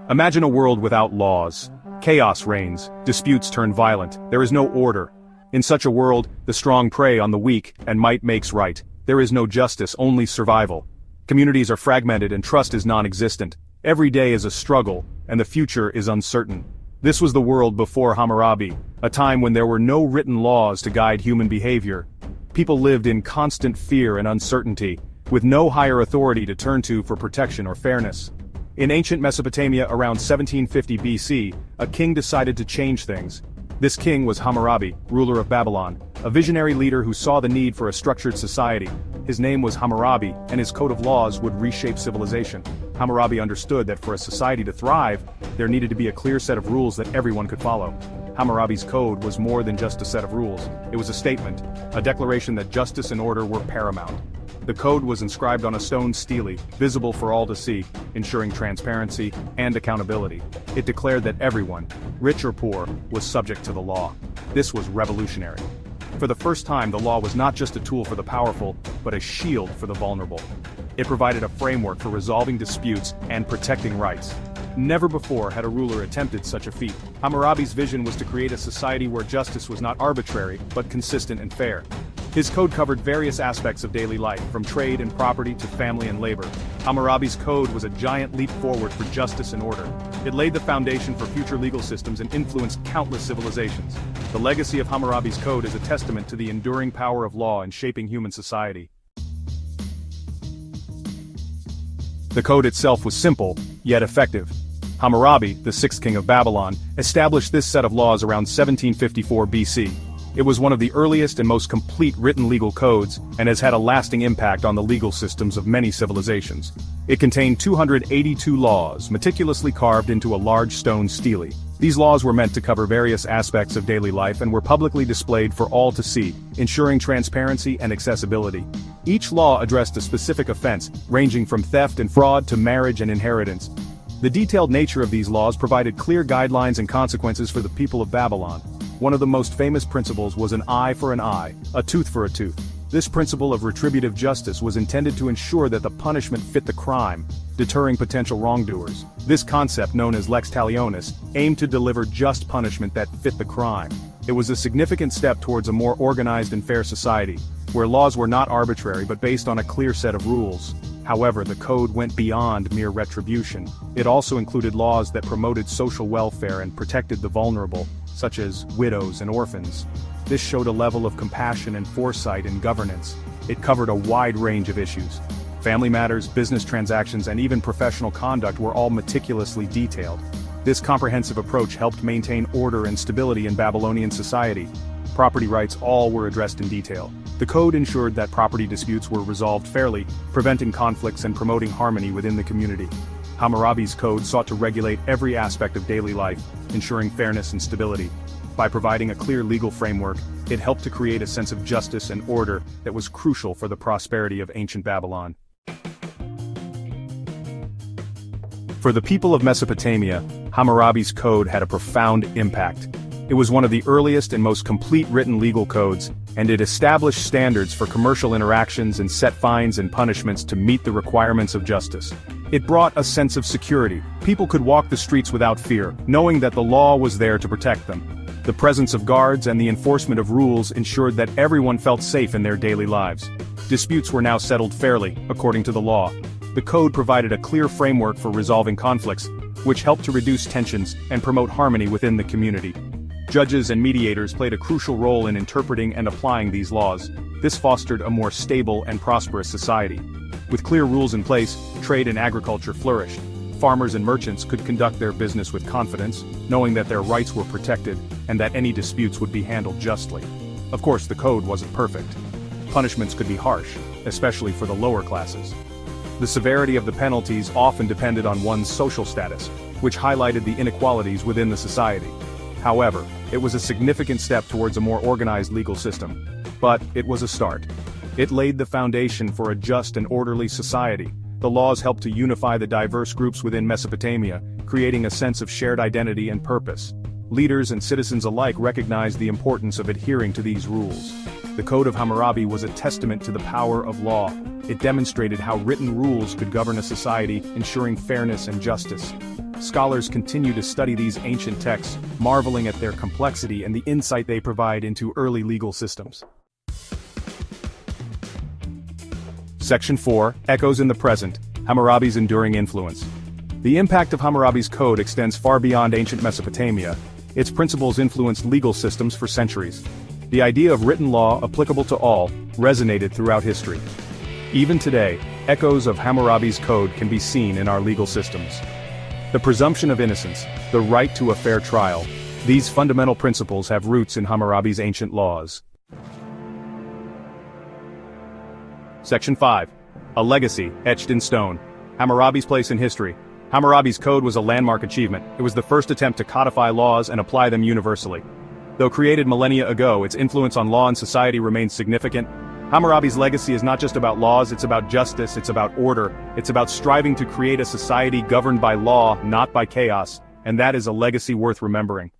Imagine a world without laws. Chaos reigns, disputes turn violent, there is no order. In such a world, the strong prey on the weak, and might makes right. There is no justice, only survival. Communities are fragmented and trust is non-existent. Every day is a struggle, and the future is uncertain. This was the world before Hammurabi, a time when there were no written laws to guide human behavior. People lived in constant fear and uncertainty, with no higher authority to turn to for protection or fairness. In ancient Mesopotamia around 1750 BC, a king decided to change things. This king was Hammurabi, ruler of Babylon, a visionary leader who saw the need for a structured society. His name was Hammurabi, and his code of laws would reshape civilization. Hammurabi understood that for a society to thrive, there needed to be a clear set of rules that everyone could follow. Hammurabi's code was more than just a set of rules. It was a statement, a declaration that justice and order were paramount. The code was inscribed on a stone stele, visible for all to see, ensuring transparency and accountability. It declared that everyone, rich or poor, was subject to the law. This was revolutionary. For the first time, the law was not just a tool for the powerful, but a shield for the vulnerable. It provided a framework for resolving disputes and protecting rights. Never before had a ruler attempted such a feat. Hammurabi's vision was to create a society where justice was not arbitrary, but consistent and fair. His code covered various aspects of daily life, from trade and property to family and labor. Hammurabi's code was a giant leap forward for justice and order. It laid the foundation for future legal systems and influenced countless civilizations. The legacy of Hammurabi's code is a testament to the enduring power of law in shaping human society. The code itself was simple, yet effective. Hammurabi, the sixth king of Babylon, established this set of laws around 1754 BC. It was one of the earliest and most complete written legal codes, and has had a lasting impact on the legal systems of many civilizations. It contained 282 laws, meticulously carved into a large stone stele. These laws were meant to cover various aspects of daily life and were publicly displayed for all to see, ensuring transparency and accessibility. Each law addressed a specific offense, ranging from theft and fraud to marriage and inheritance. The detailed nature of these laws provided clear guidelines and consequences for the people of Babylon. One of the most famous principles was an eye for an eye, a tooth for a tooth. This principle of retributive justice was intended to ensure that the punishment fit the crime, deterring potential wrongdoers. This concept, known as lex talionis, aimed to deliver just punishment that fit the crime. It was a significant step towards a more organized and fair society, where laws were not arbitrary but based on a clear set of rules. However, the code went beyond mere retribution. It also included laws that promoted social welfare and protected the vulnerable, such as widows and orphans. This showed a level of compassion and foresight in governance. It covered a wide range of issues. Family matters, business transactions, and even professional conduct were all meticulously detailed. This comprehensive approach helped maintain order and stability in Babylonian society. Property rights all were addressed in detail. The code ensured that property disputes were resolved fairly, preventing conflicts and promoting harmony within the community. Hammurabi's code sought to regulate every aspect of daily life, ensuring fairness and stability. By providing a clear legal framework, it helped to create a sense of justice and order that was crucial for the prosperity of ancient Babylon. For the people of Mesopotamia, Hammurabi's code had a profound impact. It was one of the earliest and most complete written legal codes, and it established standards for commercial interactions and set fines and punishments to meet the requirements of justice. It brought a sense of security. People could walk the streets without fear, knowing that the law was there to protect them. The presence of guards and the enforcement of rules ensured that everyone felt safe in their daily lives. Disputes were now settled fairly, according to the law. The code provided a clear framework for resolving conflicts, which helped to reduce tensions and promote harmony within the community. Judges and mediators played a crucial role in interpreting and applying these laws. This fostered a more stable and prosperous society. With clear rules in place, trade and agriculture flourished. Farmers and merchants could conduct their business with confidence, knowing that their rights were protected and that any disputes would be handled justly. Of course, the code wasn't perfect. Punishments could be harsh, especially for the lower classes. The severity of the penalties often depended on one's social status, which highlighted the inequalities within the society. However, it was a significant step towards a more organized legal system. But it was a start. It laid the foundation for a just and orderly society. The laws helped to unify the diverse groups within Mesopotamia, creating a sense of shared identity and purpose. Leaders and citizens alike recognized the importance of adhering to these rules. The Code of Hammurabi was a testament to the power of law. It demonstrated how written rules could govern a society, ensuring fairness and justice. Scholars continue to study these ancient texts, marveling at their complexity and the insight they provide into early legal systems. Section 4, Echoes in the Present, Hammurabi's Enduring Influence. The impact of Hammurabi's code extends far beyond ancient Mesopotamia. Its principles influenced legal systems for centuries. The idea of written law applicable to all resonated throughout history. Even today, echoes of Hammurabi's code can be seen in our legal systems. The presumption of innocence, the right to a fair trial, these fundamental principles have roots in Hammurabi's ancient laws. Section 5. A legacy etched in stone. Hammurabi's place in history. Hammurabi's code was a landmark achievement. It was the first attempt to codify laws and apply them universally. Though created millennia ago, its influence on law and society remains significant. Hammurabi's legacy is not just about laws, it's about justice, it's about order, it's about striving to create a society governed by law, not by chaos, and that is a legacy worth remembering.